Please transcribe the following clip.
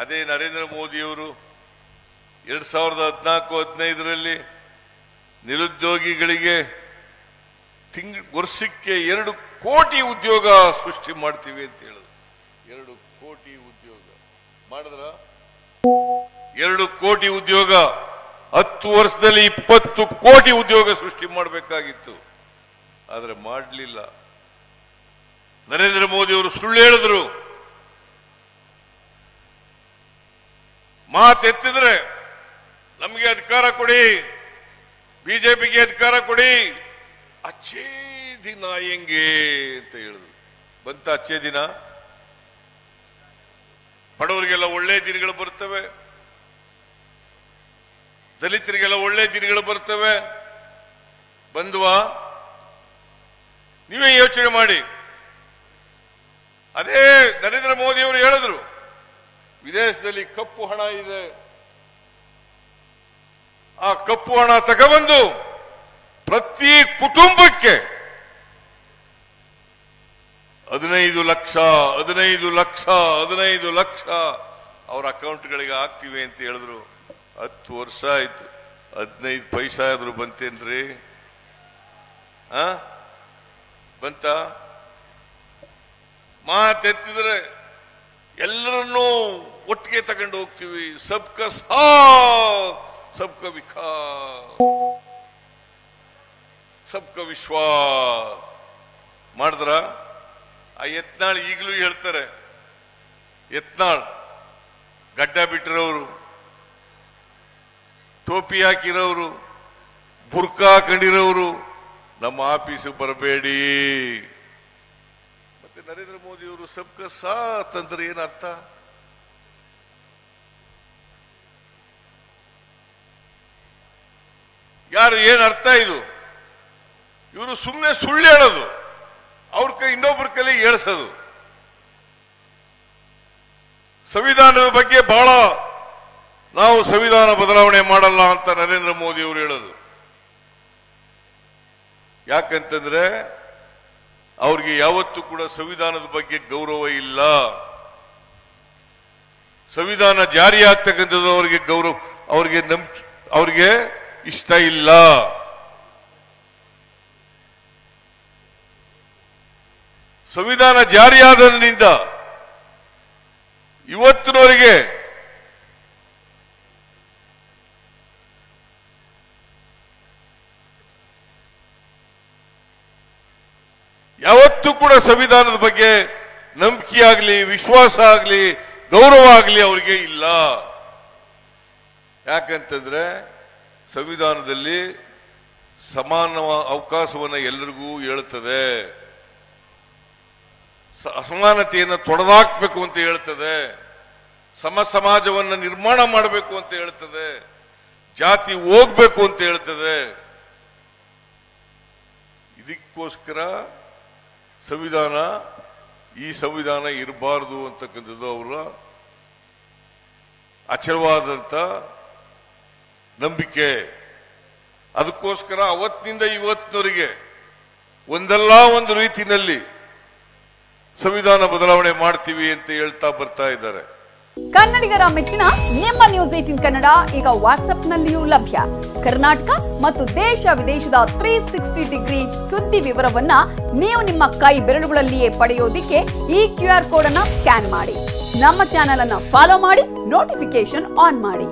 ಅದೇ ನರೇಂದ್ರ ಮೋದಿಯವರು 2014-15ರಲ್ಲಿ ನಿರುದ್ಯೋಗಿಗಳಿಗೆ ವರ್ಷಕ್ಕೆ 2 ಕೋಟಿ ಉದ್ಯೋಗ ಸೃಷ್ಟಿ ಮಾಡ್ತೀವಿ ಅಂತ ಹೇಳಿದ್ರು. 2 ಕೋಟಿ ಉದ್ಯೋಗ ಮಾಡಿದ್ರ? 2 ಕೋಟಿ ಉದ್ಯೋಗ 10 ವರ್ಷದಲ್ಲಿ 20 ಕೋಟಿ ಉದ್ಯೋಗ ಸೃಷ್ಟಿ ಮಾಡಬೇಕಾಗಿತ್ತು. ಆದರೆ ಮಾಡಲಿಲ್ಲ. ನರೇಂದ್ರ ಮೋದಿ ಅವರು ಸುಳ್ಳು ಹೇಳಿದ್ರು. ಮಾತೆತ್ತಿದ್ರೆ ನಮಗೆ ಅಧಿಕಾರ ಕೊಡಿ, ಬಿಜೆಪಿಗೆ ಅಧಿಕಾರ ಕೊಡಿ, ಅಚ್ಚೇ ದಿನ ಹೆಂಗೆ ಅಂತ ಹೇಳಿದ್ರು. ಬಂತ ಅಚ್ಚೇ ದಿನ? ಬಡವರಿಗೆಲ್ಲ ಒಳ್ಳೆ ದಿನಗಳು ಬರ್ತವೆ, ದಲಿತರಿಗೆಲ್ಲ ಒಳ್ಳೆ ದಿನಗಳು ಬರ್ತವೆ. ಬಂದ್ವಾ? ನೀವೇ ಯೋಚನೆ ಮಾಡಿ. ಅದೇ ನರೇಂದ್ರ ಮೋದಿ ಅವರು ಹೇಳಿದ್ರು, ವಿದೇಶದಲ್ಲಿ ಕಪ್ಪು ಹಣ ಇದೆ, ಆ ಕಪ್ಪು ಹಣ ತಗೊಬಂದು ಪ್ರತಿ ಕುಟುಂಬಕ್ಕೆ 15 ಲಕ್ಷ ಅವರ ಅಕೌಂಟ್ಗಳಿಗೆ ಹಾಕ್ತಿವಿ ಅಂತ ಹೇಳಿದ್ರು. 10 ವರ್ಷ ಆಯ್ತು, 15 ಪೈಸಾ ಆದ್ರೂ ಬಂತೇನ್ರಿ? ಬಂತ? ಮಾತೆತ್ತಿದ್ರೆ ಎಲ್ಲರನ್ನೂ ಒಟ್ಟಿಗೆ ತಗೊಂಡು ಹೋಗ್ತೀವಿ. ಸಬ್ಕಾ ಸಾಥ್ ಸಬ್ಕಾ ವಿಕಾಸ್ ಸಬ್ಕಾ ವಿಶ್ವಾಸ್ ಮಾಡಿದ್ರ? ಆ ಯತ್ನಾಳ್ ಈಗಲೂ ಹೇಳ್ತಾರೆ. ಯತ್ನಾಳ್ ಗಡ್ಡ ಬಿಟ್ಟಿರೋರು, ಟೋಪಿ ಹಾಕಿರೋರು, ಬುರ್ಕಾ ಹಾಕೊಂಡಿರೋರು ನಮ್ಮ ಆಫೀಸು ಬರಬೇಡಿ. ಮತ್ತೆ ನರೇಂದ್ರ ಮೋದಿ ಅವರು ಸಬ್ಕಾ ಸಾಥ್ ಅಂದ್ರೆ ಏನರ್ಥ? ಯಾರು ಏನರ್ಥ ಇದು? ಇವರು ಸುಮ್ಮನೆ ಸುಳ್ಳು ಹೇಳೋದು, ಅವ್ರ ಕೈ ಇನ್ನೊಬ್ಬರ ಕೈಲಿ ಹೇಳಿಸೋದು. ಸಂವಿಧಾನದ ಬಗ್ಗೆ ಬಹಳ ನಾವು ಸಂವಿಧಾನ ಬದಲಾವಣೆ ಮಾಡಲ್ಲ ಅಂತ ನರೇಂದ್ರ ಮೋದಿ ಅವರು ಹೇಳೋದು. ಯಾಕಂತಂದ್ರೆ ಅವ್ರಿಗೆ ಯಾವತ್ತೂ ಕೂಡ ಸಂವಿಧಾನದ ಬಗ್ಗೆ ಗೌರವ ಇಲ್ಲ. ಸಂವಿಧಾನ ಜಾರಿ ಆಗ್ತಕ್ಕಂಥದ್ದು ಅವರಿಗೆ ಗೌರವ, ಅವ್ರಿಗೆ ನಂಬಿಕೆ, ಅವ್ರಿಗೆ ಇಷ್ಟ ಇಲ್ಲ. ಸಂವಿಧಾನ ಜಾರಿಯಾದರಿಂದ ಇವತ್ತಿನವರೆಗೆ ಯಾವತ್ತೂ ಕೂಡ ಸಂವಿಧಾನದ ಬಗ್ಗೆ ನಂಬಿಕೆ ಆಗಲಿ, ವಿಶ್ವಾಸ ಆಗಲಿ, ಗೌರವ ಆಗಲಿ ಅವರಿಗೆ ಇಲ್ಲ. ಯಾಕಂತಂದ್ರೆ ಸಂವಿಧಾನದಲ್ಲಿ ಸಮಾನ ಅವಕಾಶವನ್ನು ಎಲ್ಲರಿಗೂ ಹೇಳುತ್ತದೆ, ಅಸಮಾನತೆಯನ್ನು ತೊಡೆದಾಕಬೇಕು ಅಂತ ಹೇಳ್ತದೆ, ಸಮ ಸಮಾಜವನ್ನು ನಿರ್ಮಾಣ ಮಾಡಬೇಕು ಅಂತ ಹೇಳ್ತದೆ, ಜಾತಿ ಹೋಗ್ಬೇಕು ಅಂತ ಹೇಳ್ತದೆ. ಇದಕ್ಕೋಸ್ಕರ ಸಂವಿಧಾನ, ಈ ಸಂವಿಧಾನ ಇರಬಾರದು ಅಂತಕ್ಕಂಥದ್ದು ಅವರ ಅಚಲವಾದಂತ ನಂಬಿಕೆ. ಅದಕ್ಕೋಸ್ಕರ ಅವತ್ತಿನಿಂದ ಇವತ್ತಿನವರೆಗೆ ಒಂದಲ್ಲ ಒಂದು ರೀತಿಯಲ್ಲಿ ಸಂವಿಧಾನ ಬದಲಾವಣೆ ಮಾಡ್ತೀವಿ ಅಂತ ಹೇಳ್ತಾ ಬರ್ತಾ ಇದ್ದಾರೆ. ಕನ್ನಡಿಗರ ಮೆಚ್ಚಿನ ನಿಮ್ಮ ನ್ಯೂಸ್ 18 ಕನ್ನಡ ಈಗ ವಾಟ್ಸ್ಆಪ್ನಲ್ಲಿಯೂ ಲಭ್ಯ. ಕರ್ನಾಟಕ ಮತ್ತು ದೇಶ ವಿದೇಶದ 360 ಡಿಗ್ರಿ ಸುದ್ದಿ ವಿವರವನ್ನ ನೀವು ನಿಮ್ಮ ಕೈ ಬೆರಳುಗಳಲ್ಲಿಯೇ ಪಡೆಯೋದಿಕ್ಕೆ ಈ QR ಕೋಡ್ ಅನ್ನ ಸ್ಕ್ಯಾನ್ ಮಾಡಿ. ನಮ್ಮ ಚಾನೆಲ್ ಅನ್ನ ಫಾಲೋ ಮಾಡಿ, ನೋಟಿಫಿಕೇಶನ್ ಆನ್ ಮಾಡಿ.